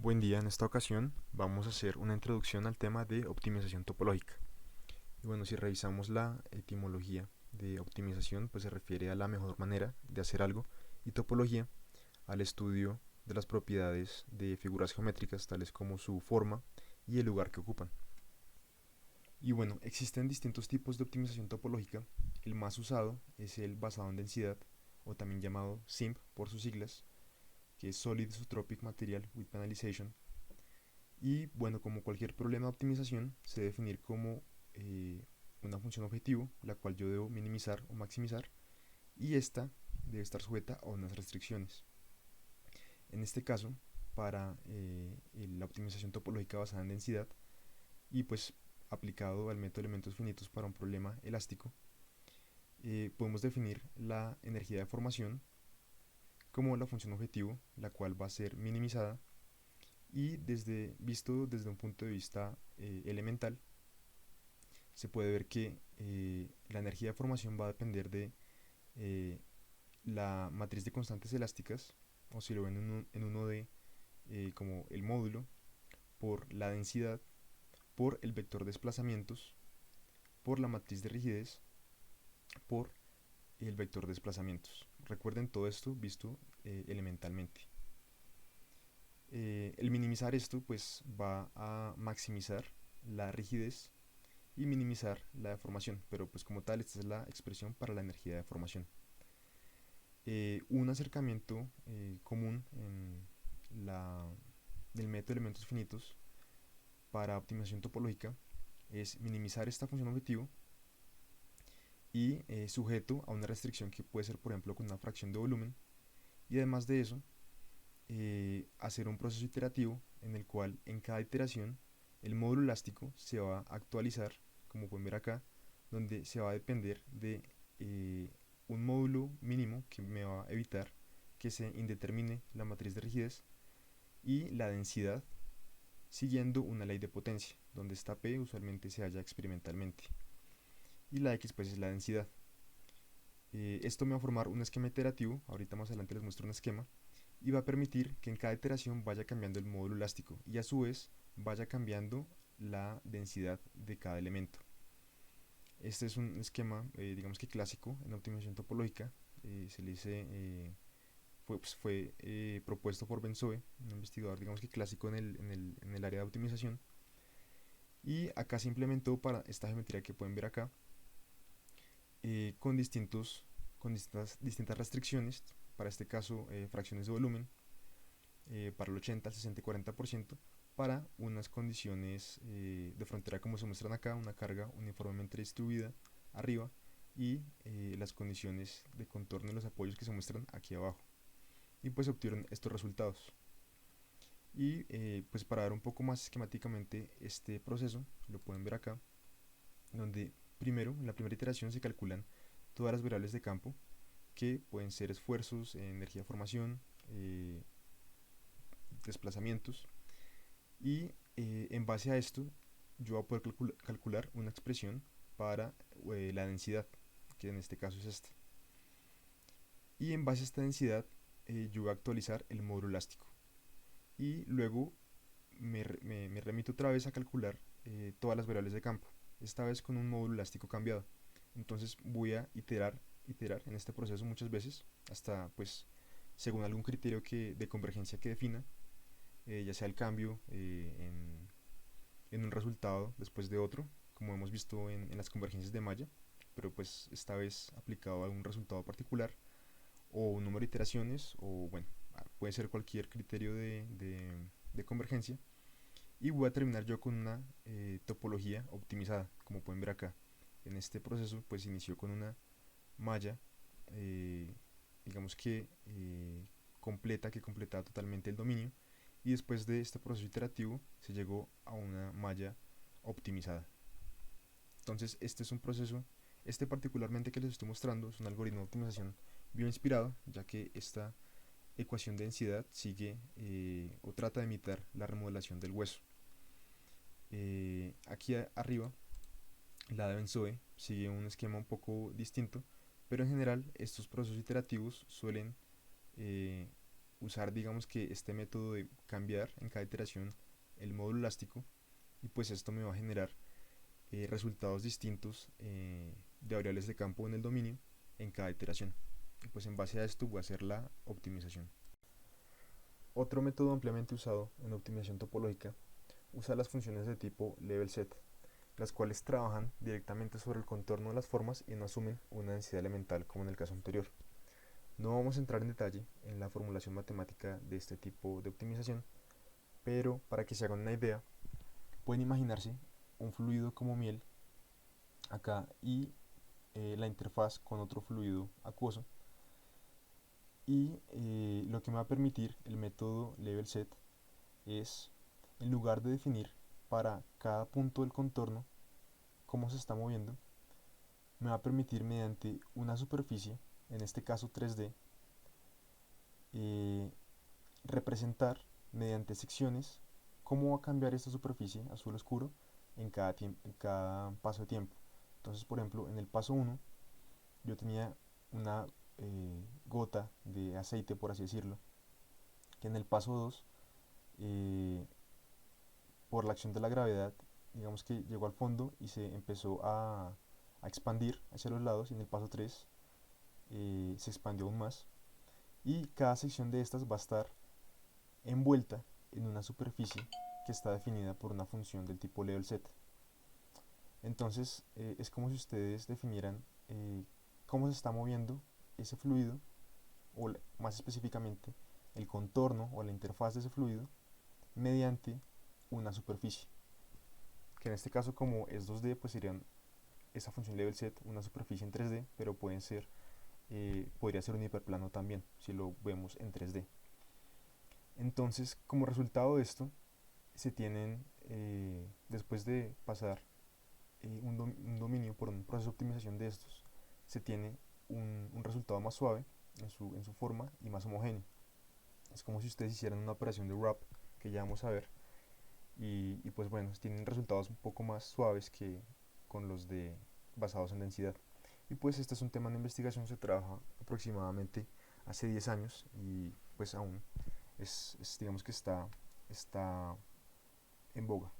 Buen día, en esta ocasión vamos a hacer una introducción al tema de optimización topológica. Y bueno, si revisamos la etimología de optimización, pues se refiere a la mejor manera de hacer algo, y topología al estudio de las propiedades de figuras geométricas, tales como su forma y el lugar que ocupan. Y bueno, existen distintos tipos de optimización topológica. El más usado es el basado en densidad, o también llamado SIMP por sus siglas, que es Solid Isotropic Material with Penalization. Y bueno, como cualquier problema de optimización, se debe definir como eh, una función objetivo, la cual yo debo minimizar o maximizar, y esta debe estar sujeta a unas restricciones. En este caso, para la optimización topológica basada en densidad, y pues aplicado al método de elementos finitos para un problema elástico, podemos definir la energía de formación como la función objetivo, la cual va a ser minimizada, y visto desde un punto de vista elemental, se puede ver que la energía de formación va a depender de eh, la matriz de constantes elásticas, o si lo ven en 1D como el módulo, por la densidad, por el vector de desplazamientos, por la matriz de rigidez, por el vector de desplazamientos. Recuerden todo esto visto elementalmente. El minimizar esto pues va a maximizar la rigidez y minimizar la deformación, pero pues como tal esta es la expresión para la energía de deformación. Un acercamiento común en del método de elementos finitos para optimización topológica es minimizar esta función objetivo y sujeto a una restricción que puede ser, por ejemplo, con una fracción de volumen, y además de eso hacer un proceso iterativo en el cual en cada iteración el módulo elástico se va a actualizar, como pueden ver acá, donde se va a depender de un módulo mínimo que me va a evitar que se indetermine la matriz de rigidez, y la densidad siguiendo una ley de potencia, donde esta P usualmente se halla experimentalmente, y la X pues es la densidad. Esto me va a formar un esquema iterativo, ahorita más adelante les muestro un esquema, y va a permitir que en cada iteración vaya cambiando el módulo elástico y a su vez vaya cambiando la densidad de cada elemento. Este es un esquema, digamos que clásico en optimización topológica. Se le dice, fue propuesto por Benzoe, un investigador, digamos que clásico en el área de optimización. Y acá se implementó para esta geometría que pueden ver acá, con, distintas restricciones. Para este caso, fracciones de volumen, para el 80, el 60 y 40%, para unas condiciones de frontera como se muestran acá, una carga uniformemente distribuida arriba, y las condiciones de contorno de los apoyos que se muestran aquí abajo. Y pues se obtuvieron estos resultados. Y pues para ver un poco más esquemáticamente este proceso, lo pueden ver acá, donde primero, en la primera iteración se calculan todas las variables de campo, que pueden ser esfuerzos, energía de formación, desplazamientos, y en base a esto yo voy a poder calcular una expresión para la densidad, que en este caso es esta. Y en base a esta densidad yo voy a actualizar el módulo elástico, y luego me remito otra vez a calcular todas las variables de campo, esta vez con un módulo elástico cambiado. Entonces voy a iterar en este proceso muchas veces, hasta pues según algún criterio de convergencia que defina, ya sea el cambio en un resultado después de otro, como hemos visto en las convergencias de malla, pero pues esta vez aplicado a un resultado particular, o un número de iteraciones, o bueno, puede ser cualquier criterio de convergencia. Y voy a terminar yo con una topología optimizada, como pueden ver acá. En este proceso pues inició con una malla, eh, digamos que completa, que completaba totalmente el dominio, y después de este proceso iterativo se llegó a una malla optimizada. Entonces este es un proceso, este particularmente que les estoy mostrando es un algoritmo de optimización bioinspirado, ya que esta ecuación de densidad sigue o trata de imitar la remodelación del hueso. Aquí arriba, la de Benzoe sigue un esquema un poco distinto, pero en general estos procesos iterativos suelen eh, usar, digamos que este método de cambiar en cada iteración el módulo elástico, y pues esto me va a generar resultados distintos de variables de campo en el dominio en cada iteración. Y pues en base a esto voy a hacer la optimización. Otro método ampliamente usado en optimización topológica usa las funciones de tipo level set, las cuales trabajan directamente sobre el contorno de las formas y no asumen una densidad elemental como en el caso anterior. No vamos a entrar en detalle en la formulación matemática de este tipo de optimización, pero para que se hagan una idea, pueden imaginarse un fluido como miel acá y la interfaz con otro fluido acuoso, y lo que me va a permitir el método level set es, en lugar de definir para cada punto del contorno cómo se está moviendo, me va a permitir mediante una superficie, en este caso 3D, eh, representar mediante secciones cómo va a cambiar esta superficie azul oscuro en cada paso de tiempo. Entonces, por ejemplo, en el paso 1 yo tenía una gota de aceite, por así decirlo, que en el paso 2, eh, por la acción de la gravedad, digamos que llegó al fondo y se empezó a expandir hacia los lados, y en el paso 3 se expandió aún más, y cada sección de estas va a estar envuelta en una superficie que está definida por una función del tipo level set. Entonces es como si ustedes definieran cómo se está moviendo ese fluido, o más específicamente el contorno o la interfaz de ese fluido, mediante una superficie, que en este caso, como es 2D, pues serían esa función level set una superficie en 3D, pero podría ser un hiperplano también si lo vemos en 3D. Entonces, como resultado de esto, se tienen, después de pasar un dominio por un proceso de optimización de estos, se tiene un resultado más suave en su forma y más homogéneo. Es como si ustedes hicieran una operación de wrap, que ya vamos a ver, y pues bueno, tienen resultados un poco más suaves que con los de basados en densidad. Y pues este es un tema de investigación, se trabaja aproximadamente hace 10 años, y pues aún digamos que está en boga.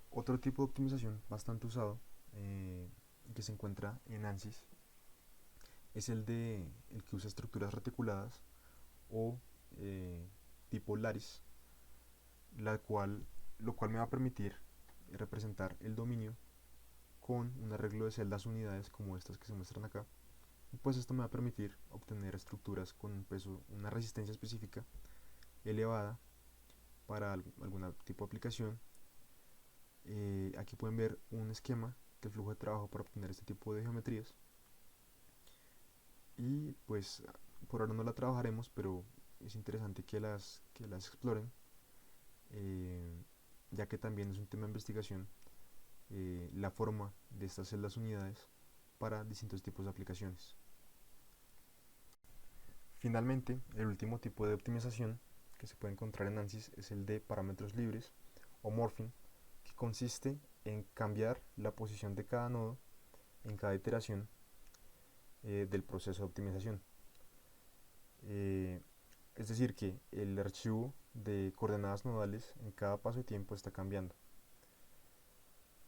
Otro tipo de optimización bastante usado, que se encuentra en ANSYS, es el que usa estructuras reticuladas o tipo Laris, la cual, lo cual me va a permitir representar el dominio con un arreglo de celdas unidades como estas que se muestran acá. Y pues esto me va a permitir obtener estructuras con un peso, una resistencia específica elevada para algún tipo de aplicación. Aquí pueden ver un esquema del flujo de trabajo para obtener este tipo de geometrías, y pues por ahora no la trabajaremos, pero es interesante que las exploren, eh, ya que también es un tema de investigación la forma de estas celdas unidades para distintos tipos de aplicaciones. Finalmente, el último tipo de optimización que se puede encontrar en ANSYS es el de parámetros libres o morphing, que consiste en cambiar la posición de cada nodo en cada iteración del proceso de optimización. Eh, es decir, que el archivo de coordenadas nodales en cada paso de tiempo está cambiando.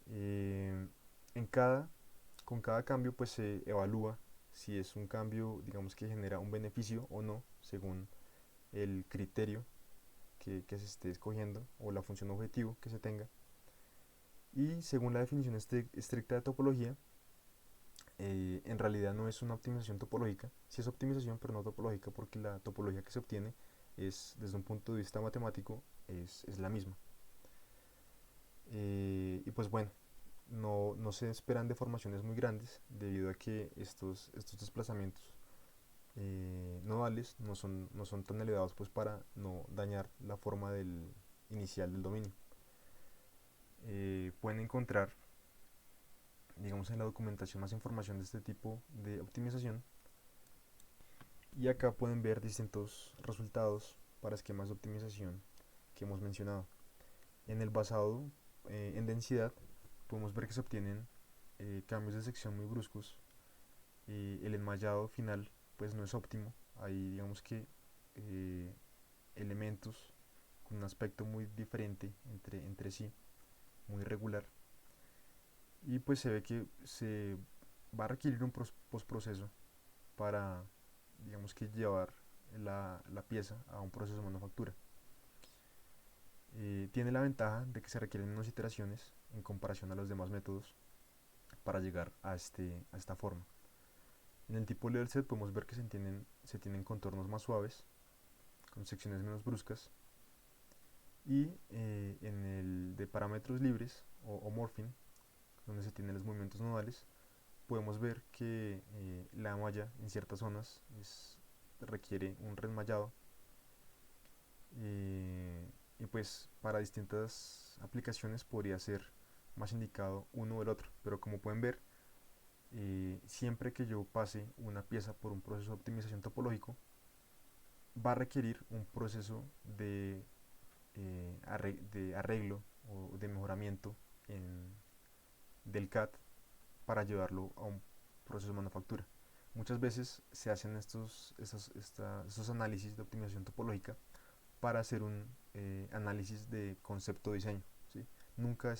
Eh, en cada, con cada cambio pues se evalúa si es un cambio, digamos, que genera un beneficio o no, según el criterio que se esté escogiendo o la función objetivo que se tenga. Y según la definición estricta de topología, en realidad no es una optimización topológica. Sí es optimización, pero no topológica, porque la topología que se obtiene es, desde un punto de vista matemático, es la misma. Y pues bueno, no se esperan deformaciones muy grandes, debido a que estos desplazamientos nodales no son tan elevados, pues, para no dañar la forma inicial del dominio. Pueden encontrar, digamos, en la documentación más información de este tipo de optimización, y acá pueden ver distintos resultados para esquemas de optimización que hemos mencionado. En el basado en densidad podemos ver que se obtienen cambios de sección muy bruscos, y el enmallado final pues no es óptimo. Ahí digamos que elementos con un aspecto muy diferente entre sí, muy irregular, y pues se ve que se va a requerir un postproceso para, digamos que llevar la pieza a un proceso de manufactura. Tiene la ventaja de que se requieren menos iteraciones en comparación a los demás métodos para llegar a esta forma. En el tipo level set podemos ver que se tienen contornos más suaves, con secciones menos bruscas, y en el de parámetros libres o morphing, donde se tienen los movimientos nodales, podemos ver que la malla en ciertas zonas requiere un resmayado, y pues para distintas aplicaciones podría ser más indicado uno o el otro, pero como pueden ver, siempre que yo pase una pieza por un proceso de optimización topológico, va a requerir un proceso de arreglo o de mejoramiento del CAD para llevarlo a un proceso de manufactura. Muchas veces se hacen estos análisis de optimización topológica para hacer un análisis de concepto diseño, ¿sí? Nunca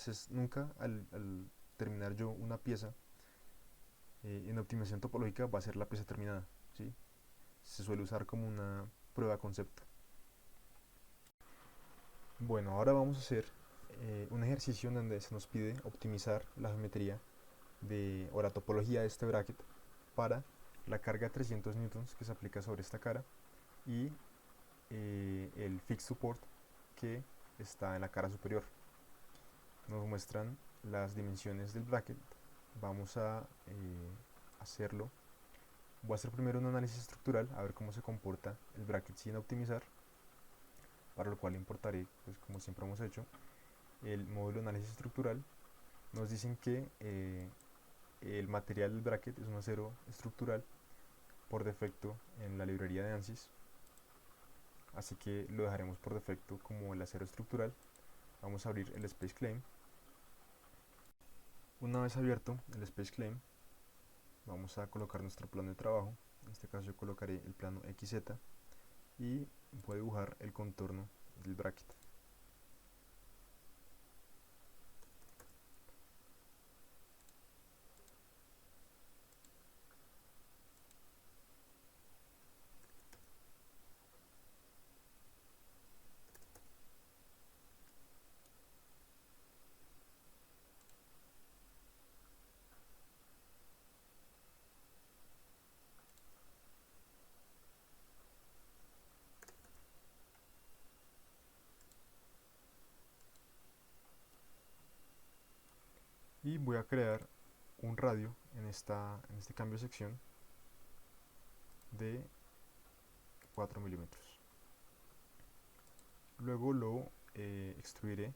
al terminar yo una pieza en optimización topológica va a ser la pieza terminada, ¿sí? Se suele usar como una prueba concepto. Bueno, ahora vamos a hacer un ejercicio en donde se nos pide optimizar la geometría o la topología de este bracket para la carga de 300 newtons que se aplica sobre esta cara y el fixed support que está en la cara superior. Nos muestran las dimensiones del bracket. Vamos a hacerlo. Voy a hacer primero un análisis estructural a ver cómo se comporta el bracket sin optimizar, para lo cual importaré, pues como siempre hemos hecho, el módulo de análisis estructural. Nos dicen que el material del bracket es un acero estructural por defecto en la librería de ANSYS, así que lo dejaremos por defecto como el acero estructural. Vamos a abrir el Space Claim. Una vez abierto el Space Claim, vamos a colocar nuestro plano de trabajo. En este caso yo colocaré el plano XZ y voy a dibujar el contorno del bracket. Y voy a crear un radio en este cambio de sección de 4 milímetros. Luego lo extruiré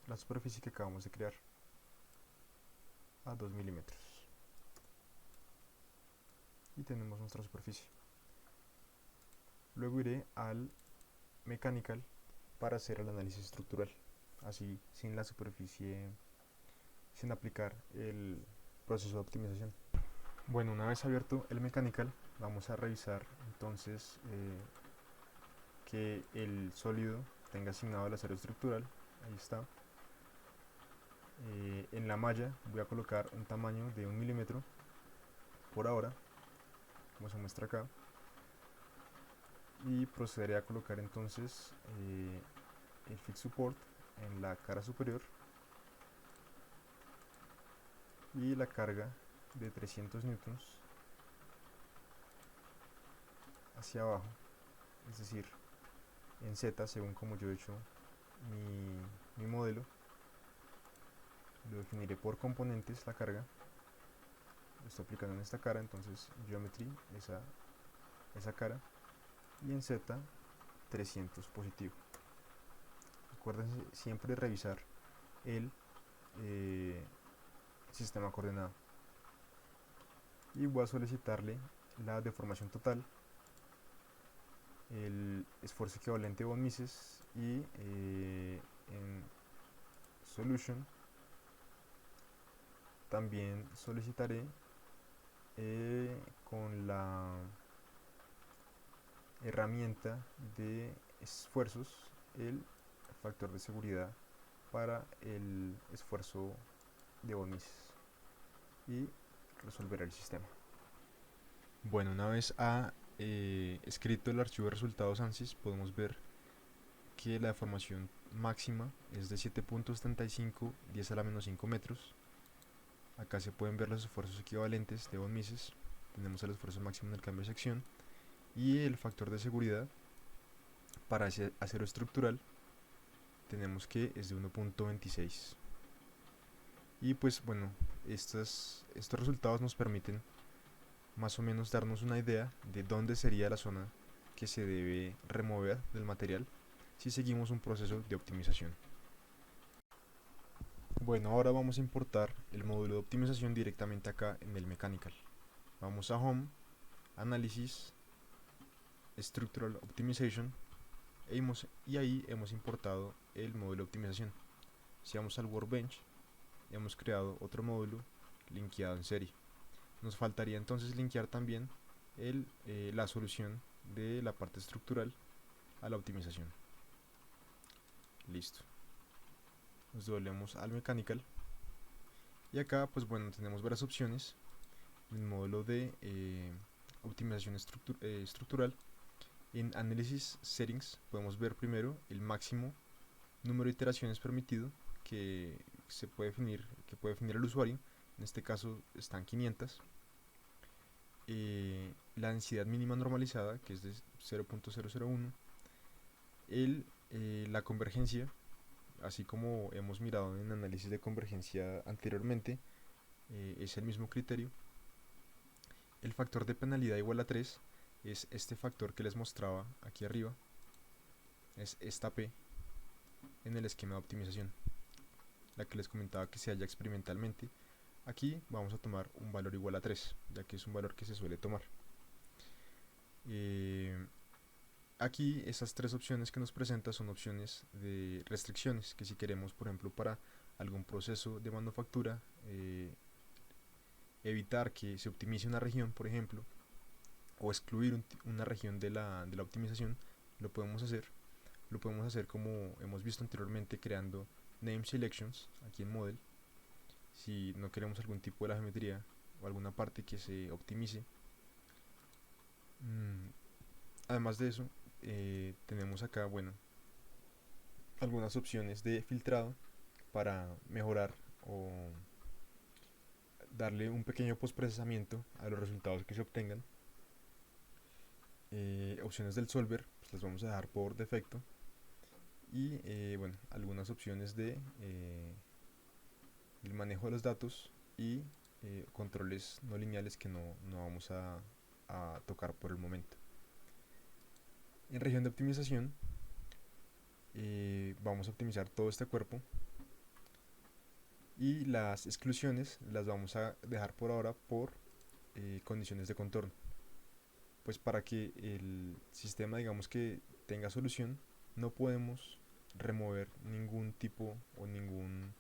la superficie que acabamos de crear a 2 milímetros. Y tenemos nuestra superficie. Luego iré al Mechanical para hacer el análisis estructural, así sin la superficie, sin aplicar el proceso de optimización. Bueno, una vez abierto el Mechanical, vamos a revisar entonces que el sólido tenga asignado el acero estructural. Ahí está. En la malla voy a colocar un tamaño de 1 milímetro por ahora, como se muestra acá, y procederé a colocar entonces el fixed support en la cara superior y la carga de 300 newtons hacia abajo, es decir, en Z, según como yo he hecho mi modelo. Lo definiré por componentes la carga. Lo estoy aplicando en esta cara, entonces geometry, esa cara, y en Z 300 positivo. Recuerden siempre revisar el sistema coordenado. Y voy a solicitarle la deformación total, el esfuerzo equivalente von Mises, y en Solution también solicitaré con herramienta de esfuerzos el factor de seguridad para el esfuerzo de von Mises y resolver el sistema. Bueno, una vez escrito el archivo de resultados ANSYS, podemos ver que la deformación máxima es de 7.75 10 a la menos 5 metros. Acá se pueden ver los esfuerzos equivalentes de von Mises. Tenemos el esfuerzo máximo en el cambio de sección y el factor de seguridad para ese acero estructural tenemos que es de 1.26. Y pues bueno, estos resultados nos permiten más o menos darnos una idea de dónde sería la zona que se debe remover del material si seguimos un proceso de optimización. Bueno, ahora vamos a importar el módulo de optimización directamente acá en el Mechanical. Vamos a Home, Análisis, Structural Optimization y ahí hemos importado el módulo de optimización. Si vamos al Workbench, hemos creado otro módulo linkeado en serie. Nos faltaría entonces linkear también la solución de la parte estructural a la optimización. Listo. Nos devolvemos al Mechanical y acá pues bueno tenemos varias opciones. En el módulo de optimización estructural, en Analysis Settings podemos ver primero el máximo número de iteraciones permitido que puede definir el usuario. En este caso están 500. La densidad mínima normalizada, que es de 0.001, la convergencia, así como hemos mirado en análisis de convergencia anteriormente, es el mismo criterio. El factor de penalidad igual a 3 es este factor que les mostraba aquí arriba, es esta P en el esquema de optimización, la que les comentaba que se halla experimentalmente. Aquí vamos a tomar un valor igual a 3, ya que es un valor que se suele tomar. Aquí esas tres opciones que nos presenta son opciones de restricciones, que si queremos, por ejemplo, para algún proceso de manufactura, evitar que se optimice una región, por ejemplo, o excluir una región de la optimización, lo podemos hacer. Lo podemos hacer como hemos visto anteriormente, creando name selections aquí en Model. Si no queremos algún tipo de la geometría o alguna parte que se optimice. Además de eso, tenemos acá, bueno, algunas opciones de filtrado para mejorar o darle un pequeño postprocesamiento a los resultados que se obtengan. Opciones del solver, pues las vamos a dejar por defecto. Y bueno, algunas opciones de el manejo de los datos y controles no lineales que no vamos a tocar por el momento. En región de optimización vamos a optimizar todo este cuerpo y las exclusiones las vamos a dejar por ahora por condiciones de contorno, pues para que el sistema digamos que tenga solución no podemos remover ningún tipo o ningún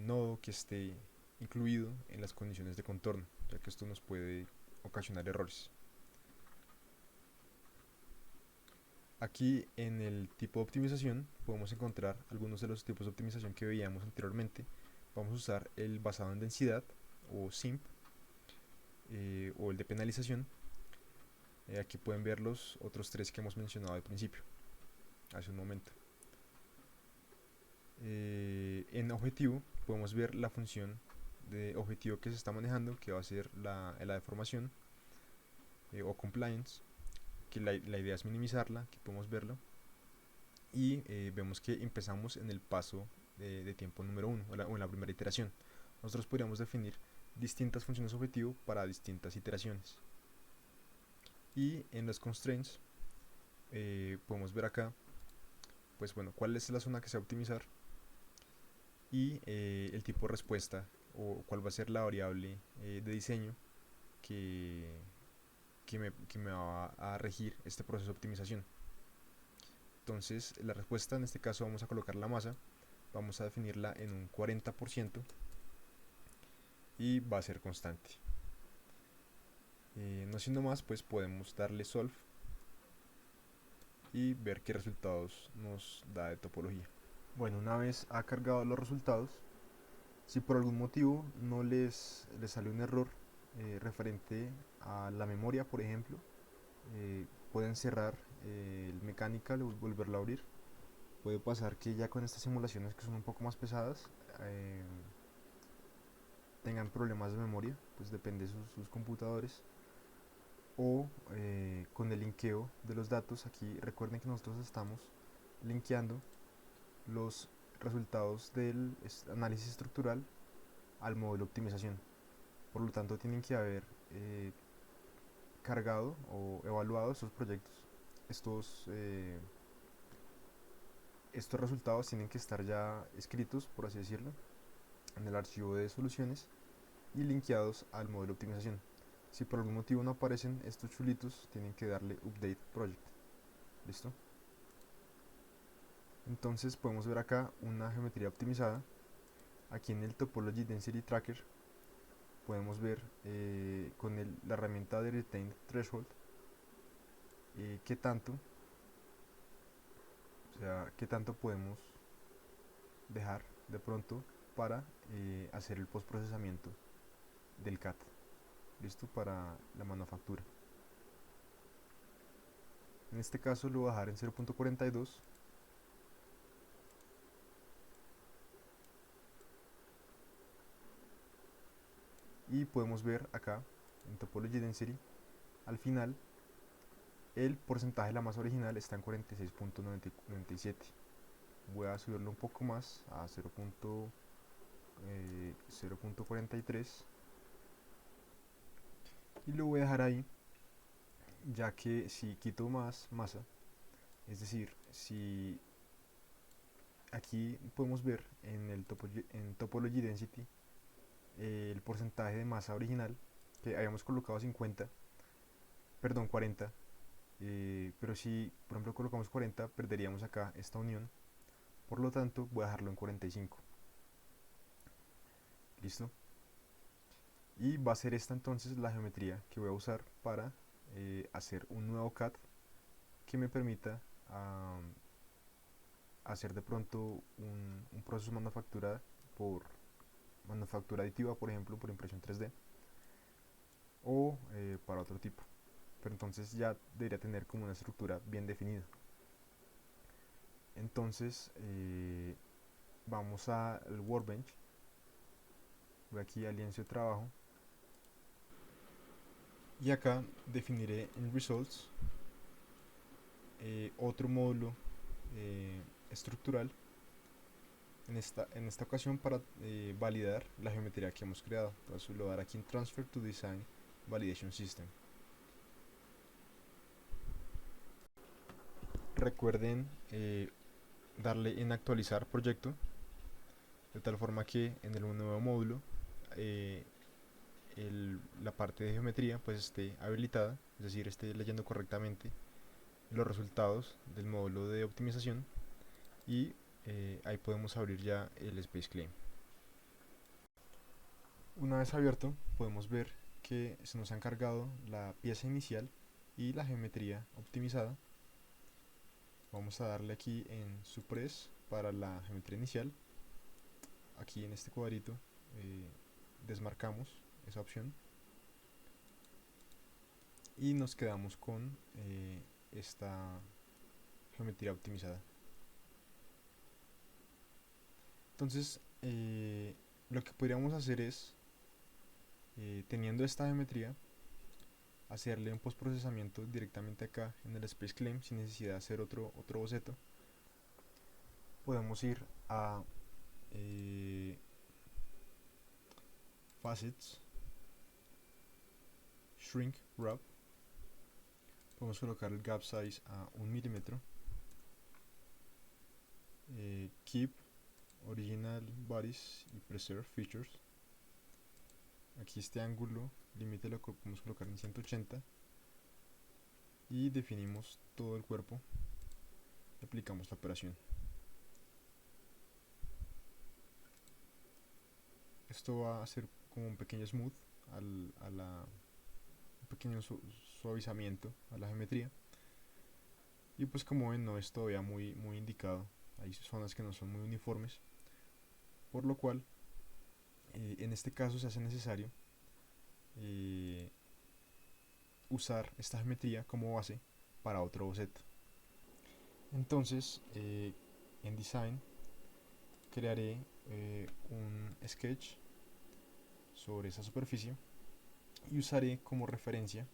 nodo que esté incluido en las condiciones de contorno, ya que esto nos puede ocasionar errores. Aquí en el tipo de optimización podemos encontrar algunos de los tipos de optimización que veíamos anteriormente. Vamos a usar el basado en densidad o SIMP o el de penalización. Aquí pueden ver los otros tres que hemos mencionado al principio, hace un momento. En objetivo podemos ver la función de objetivo que se está manejando, que va a ser la deformación o compliance, que la idea es minimizarla, aquí podemos verlo. Y vemos que empezamos en el paso de tiempo número 1 o en la primera iteración. Nosotros podríamos definir distintas funciones objetivo para distintas iteraciones. Y en los constraints podemos ver acá pues bueno, cuál es la zona que se va a optimizar y el tipo de respuesta o cuál va a ser la variable de diseño que me va a regir este proceso de optimización. Entonces la respuesta en este caso vamos a colocar la masa, vamos a definirla en un 40% y va a ser constante. No siendo más, pues podemos darle solve y ver qué resultados nos da de topología. Bueno, una vez ha cargado los resultados, si por algún motivo no les sale un error referente a la memoria, por ejemplo, pueden cerrar el mechanical y volverlo a abrir. Puede pasar que ya con estas simulaciones que son un poco más pesadas tengan problemas de memoria, pues depende de sus computadores, o con el linkeo de los datos. Aquí recuerden que nosotros estamos linkeando los resultados del análisis estructural al modelo de optimización. Por lo tanto, tienen que haber cargado o evaluado estos proyectos. Estos resultados tienen que estar ya escritos, por así decirlo, en el archivo de soluciones y linkeados al modelo de optimización. Si por algún motivo no aparecen estos chulitos, tienen que darle Update Project. ¿Listo? Entonces podemos ver acá una geometría optimizada. Aquí en el Topology Density Tracker podemos ver con la herramienta de Retained Threshold qué tanto, qué tanto podemos dejar de pronto para hacer el postprocesamiento del CAD. ¿Listo? Para la manufactura. En este caso lo voy a dejar en 0.42. Y podemos ver acá en Topology Density al final el porcentaje de la masa original está en 46.97. Voy a subirlo un poco más a 0.43 y lo voy a dejar ahí, ya que si quito más masa, es decir, si aquí podemos ver en Topology Density el porcentaje de masa original que habíamos colocado 50, perdón, 40, pero si por ejemplo colocamos 40 perderíamos acá esta unión, por lo tanto voy a dejarlo en 45. Listo. Y va a ser esta entonces la geometría que voy a usar para hacer un nuevo CAD que me permita hacer de pronto un proceso por manufactura aditiva, por ejemplo, por impresión 3D, o para otro tipo. Pero entonces ya debería tener como una estructura bien definida. Entonces vamos al Workbench, voy aquí al lienzo de trabajo y acá definiré en Results otro módulo estructural en esta ocasión para validar la geometría que hemos creado. Entonces lo voy a dar aquí en Transfer to Design Validation System. Recuerden darle en actualizar proyecto, de tal forma que en el nuevo módulo eh, la parte de geometría pues esté habilitada, es decir, esté leyendo correctamente los resultados del módulo de optimización, y ahí podemos abrir ya el Space Claim. Una vez abierto podemos ver que se nos han cargado la pieza inicial y la geometría optimizada. Vamos a darle aquí en Suppress para la geometría inicial. Aquí en este cuadrito desmarcamos esa opción y nos quedamos con esta geometría optimizada. Entonces lo que podríamos hacer es, teniendo esta geometría, hacerle un postprocesamiento directamente acá en el Space Claim sin necesidad de hacer otro boceto. Podemos ir a Facets, Shrink Wrap, podemos colocar el gap size a 1 milímetro, Keep Original Bodies y Preserve Features. Aquí este ángulo límite lo podemos colocar en 180 y definimos todo el cuerpo y aplicamos la operación. Esto va a hacer como un pequeño smooth un pequeño suavizamiento a la geometría. Y pues como ven no es todavía muy indicado, hay zonas que no son muy uniformes, por lo cual en este caso se hace necesario eh, usar esta geometría como base para otro boceto. Entonces en Design crearé un sketch sobre esa superficie y usaré como referencia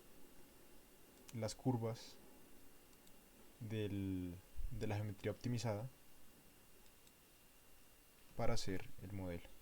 las curvas de la geometría optimizada para hacer el modelo.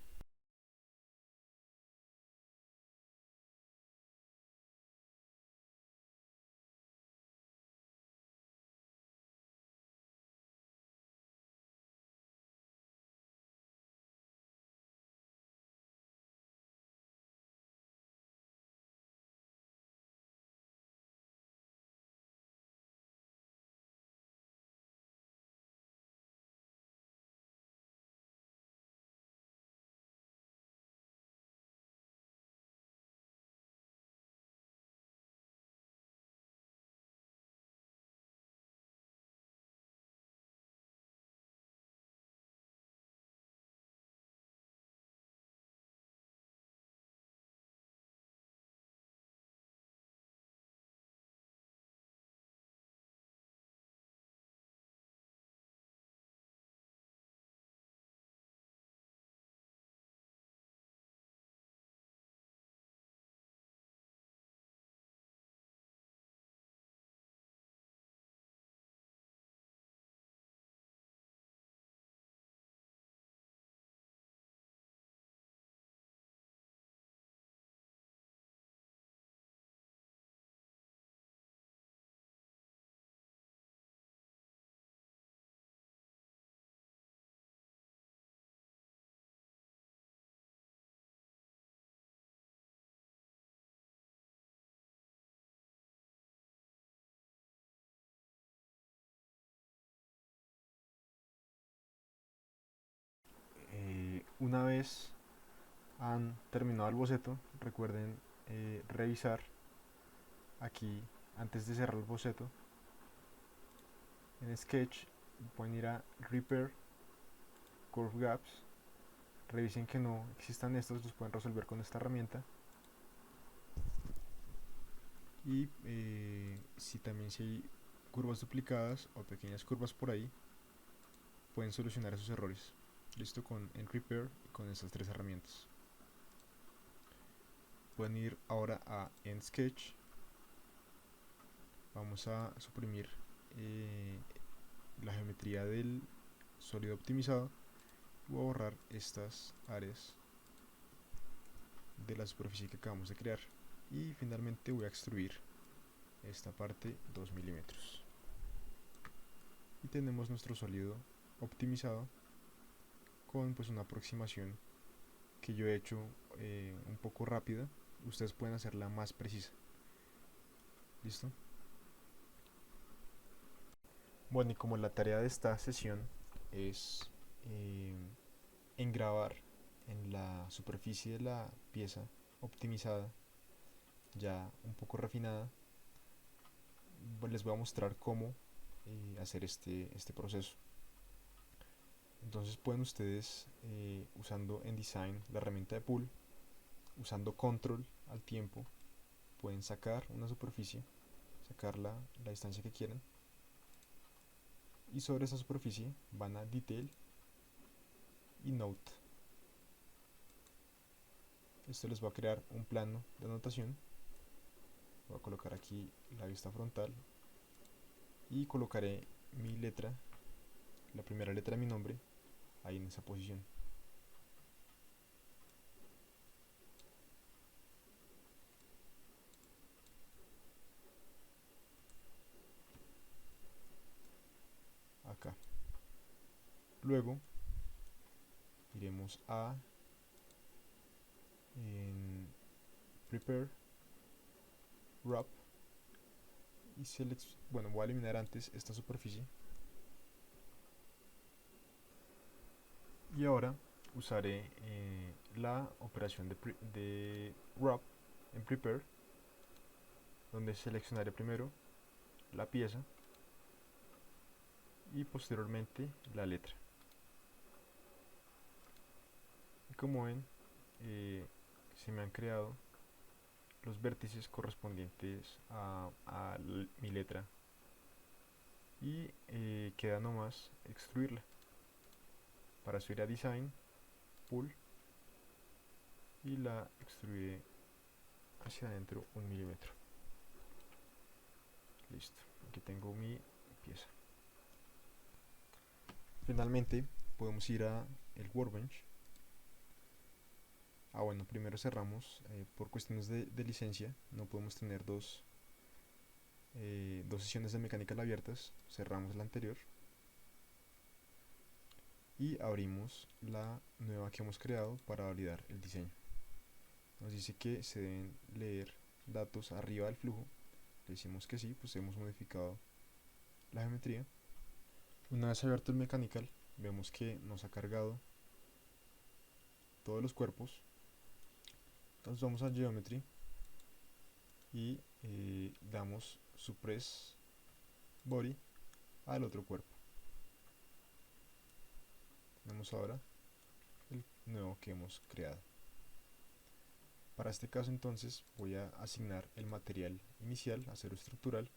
Una vez han terminado el boceto, recuerden revisar aquí antes de cerrar el boceto. En Sketch pueden ir a Repair Curve Gaps, revisen que no existan estos, los pueden resolver con esta herramienta. Y si también si hay curvas duplicadas o pequeñas curvas por ahí, pueden solucionar esos errores. Listo, en Repair y con estas tres herramientas. Pueden ir ahora a End Sketch. Vamos a suprimir la geometría del sólido optimizado. Voy a borrar estas áreas de la superficie que acabamos de crear. Y finalmente voy a extruir esta parte 2 milímetros. Y tenemos nuestro sólido optimizado con pues una aproximación que yo he hecho un poco rápida. Ustedes pueden hacerla más precisa. ¿Listo? Bueno, y como la tarea de esta sesión es eh, engravar en la superficie de la pieza optimizada, ya un poco refinada, pues les voy a mostrar cómo hacer este proceso. Entonces pueden ustedes, usando en Design la herramienta de Pool, usando Control al tiempo, pueden sacar una superficie, sacar la distancia que quieran, y sobre esa superficie van a Detail y Note. Esto les va a crear un plano de anotación. Voy a colocar aquí la vista frontal y colocaré mi letra, la primera letra de mi nombre, ahí en esa posición. Acá. Luego iremos a en Prepare, Wrap y bueno, voy a eliminar antes esta superficie. Y ahora usaré la operación de Wrap en Prepare, donde seleccionaré primero la pieza y posteriormente la letra. Y como ven, se me han creado los vértices correspondientes a mi letra y queda nomás extruirla. Para eso ir a Design, Pull, y la extruye hacia adentro 1 milímetro. Listo, aquí tengo mi pieza. Finalmente podemos ir a el Workbench. Bueno, primero cerramos, por cuestiones de licencia no podemos tener dos sesiones de mecánica abiertas. Cerramos la anterior y abrimos la nueva que hemos creado para validar el diseño. Nos dice que se deben leer datos arriba del flujo. Le decimos que sí, pues hemos modificado la geometría. Una vez abierto el mechanical, vemos que nos ha cargado todos los cuerpos. Entonces vamos a Geometry y damos Suppress Body al otro cuerpo. Tenemos ahora el nuevo que hemos creado. Para este caso entonces voy a asignar el material inicial, acero estructural.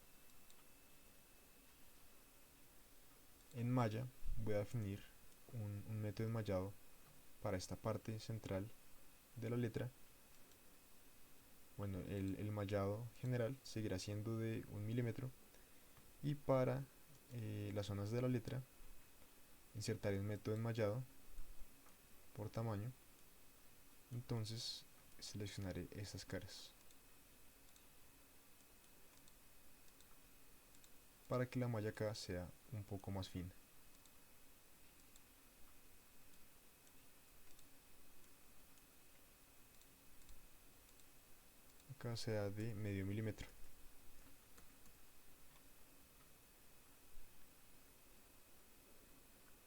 En malla voy a definir un método enmallado para esta parte central de la letra. Bueno, el mallado general seguirá siendo de 1 milímetro, y para las zonas de la letra insertaré un método enmallado por tamaño. Entonces seleccionaré estas caras para que la malla acá sea un poco más fina. Acá sea de medio milímetro.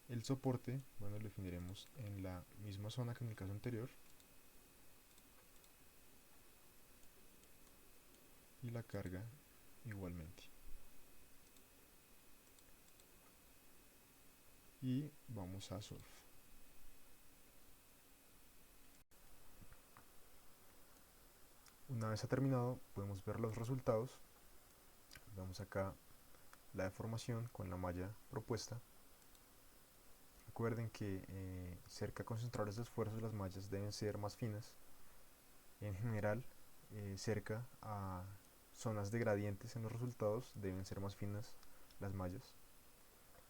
El soporte, bueno, lo definiremos en la misma zona que en el caso anterior, y la carga igualmente. Y vamos a Solve. Una vez ha terminado, podemos ver los resultados. Vemos acá la deformación con la malla propuesta. Recuerden que cerca de concentradores de esfuerzos las mallas deben ser más finas. En general, cerca a zonas de gradientes en los resultados deben ser más finas las mallas.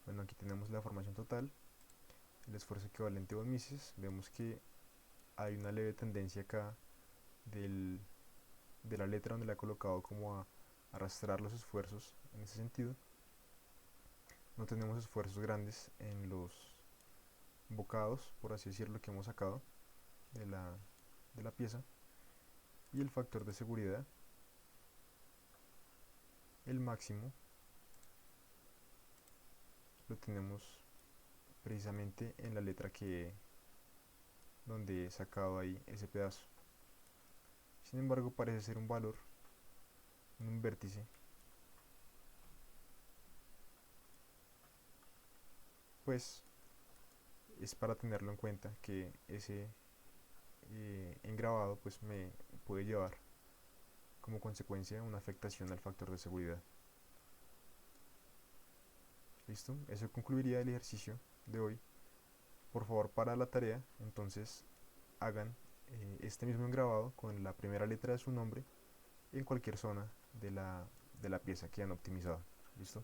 Bueno, aquí tenemos la deformación total, el esfuerzo equivalente a 2 mises. Vemos que hay una leve tendencia acá de la letra donde la he colocado como a arrastrar los esfuerzos en ese sentido. No tenemos esfuerzos grandes en los bocados, por así decirlo, que hemos sacado de la pieza. Y el factor de seguridad, el máximo, lo tenemos precisamente en la letra donde he sacado ahí ese pedazo. Sin embargo, parece ser un valor en un vértice, pues es para tenerlo en cuenta que ese engravado pues me puede llevar como consecuencia una afectación al factor de seguridad. Listo, eso concluiría el ejercicio de hoy. Por favor, para la tarea entonces hagan este mismo engravado con la primera letra de su nombre en cualquier zona de la pieza que han optimizado. ¿Listo?